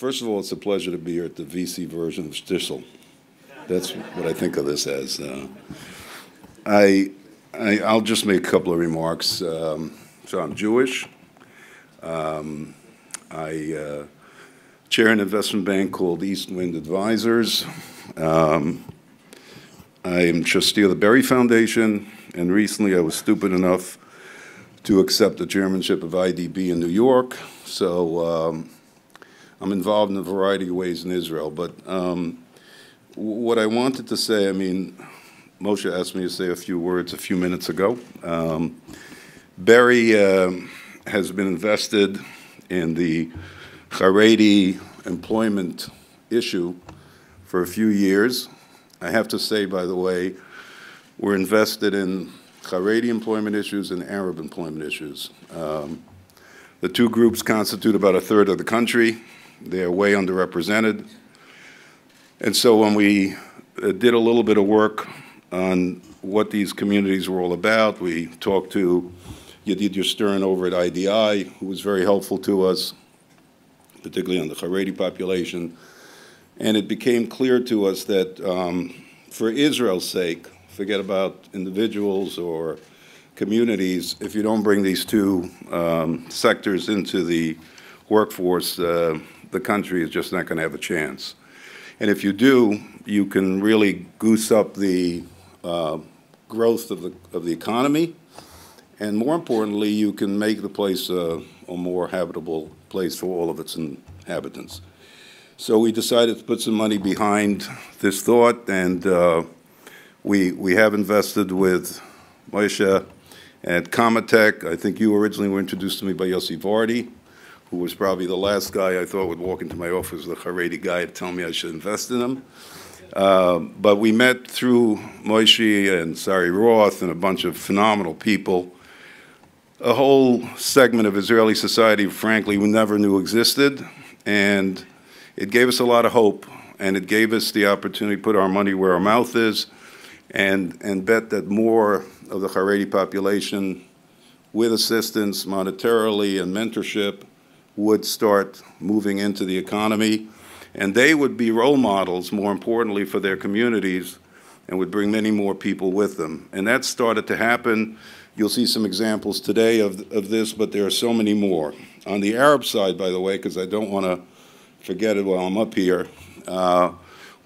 First of all, it's a pleasure to be here at the VC version of Shtisel. That's what I think of this as. I'll just make a couple of remarks. So I'm Jewish. I chair an investment bank called East Wind Advisors. I am trustee of the Berry Foundation, and recently I was stupid enough to accept the chairmanship of IDB in New York. So I'm involved in a variety of ways in Israel. But what I wanted to say, I mean, Moshe asked me to say a few words a few minutes ago. Berry has been invested in the Haredi employment issue for a few years. I have to say, by the way, we're invested in Haredi employment issues and Arab employment issues. The two groups constitute about a third of the country. They're way underrepresented. And so when we did a little bit of work on what these communities were all about, we talked to Yedid Stern over at IDI, who was very helpful to us, particularly on the Haredi population. And it became clear to us that for Israel's sake, forget about individuals or communities, if you don't bring these two sectors into the workforce, the country is just not going to have a chance. And if you do, you can really goose up the growth of the economy, and more importantly, you can make the place a more habitable place for all of its inhabitants. So we decided to put some money behind this thought, and we have invested with Moshe at Comatech. I think you originally were introduced to me by Yossi Vardi, who was probably the last guy I thought would walk into my office, the Haredi guy, to tell me I should invest in him. But we met through Moshe and Sari Roth and a bunch of phenomenal people, a whole segment of Israeli society, frankly, we never knew existed. And it gave us a lot of hope, and it gave us the opportunity to put our money where our mouth is and bet that more of the Haredi population, with assistance monetarily and mentorship, would start moving into the economy. And they would be role models, more importantly, for their communities, and would bring many more people with them. And that started to happen. You'll see some examples today of this, but there are so many more. On the Arab side, by the way, because I don't want to forget it while I'm up here,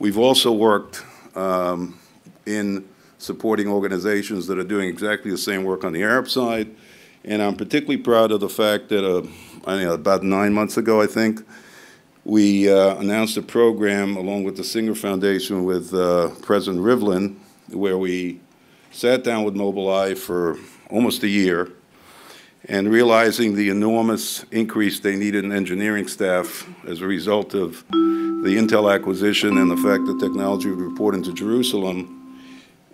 we've also worked in supporting organizations that are doing exactly the same work on the Arab side. And I'm particularly proud of the fact that about 9 months ago, I think, we announced a program along with the Singer Foundation with President Rivlin, where we sat down with Mobileye for almost a year, and realizing the enormous increase they needed in engineering staff as a result of the Intel acquisition and the fact that technology would report into Jerusalem,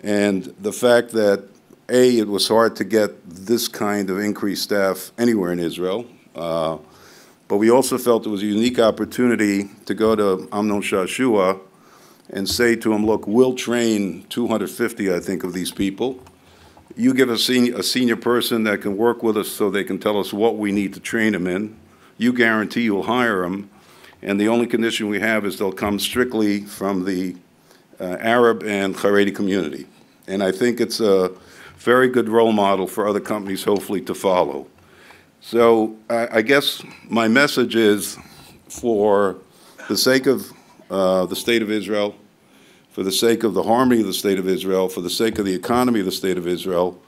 and the fact that, A, it was hard to get this kind of increased staff anywhere in Israel, but we also felt it was a unique opportunity to go to Amnon Shashua and say to him, look, we'll train 250, I think, of these people. You give us a senior person that can work with us so they can tell us what we need to train them in. You guarantee you'll hire them, and the only condition we have is they'll come strictly from the Arab and Haredi community. And I think it's a very good role model for other companies, hopefully, to follow. So I guess my message is, for the sake of the State of Israel, for the sake of the harmony of the State of Israel, for the sake of the economy of the State of Israel,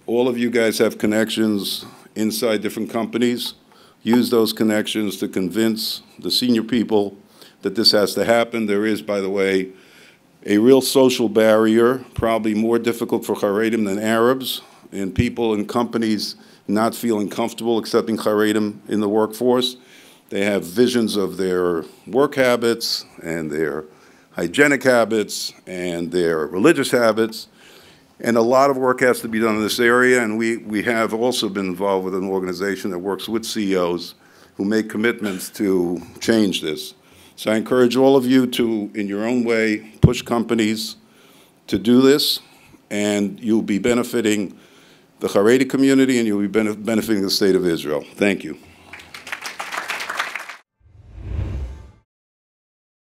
all of you guys have connections inside different companies. Use those connections to convince the senior people that this has to happen. There is, by the way, a real social barrier, probably more difficult for Haredim than Arabs, and people in companies not feeling comfortable accepting Haredim in the workforce. They have visions of their work habits and their hygienic habits and their religious habits, and a lot of work has to be done in this area, and we have also been involved with an organization that works with CEOs who make commitments to change this. So I encourage all of you to, in your own way, push companies to do this, and you'll be benefiting the Haredi community, and you'll be benefiting the State of Israel. Thank you.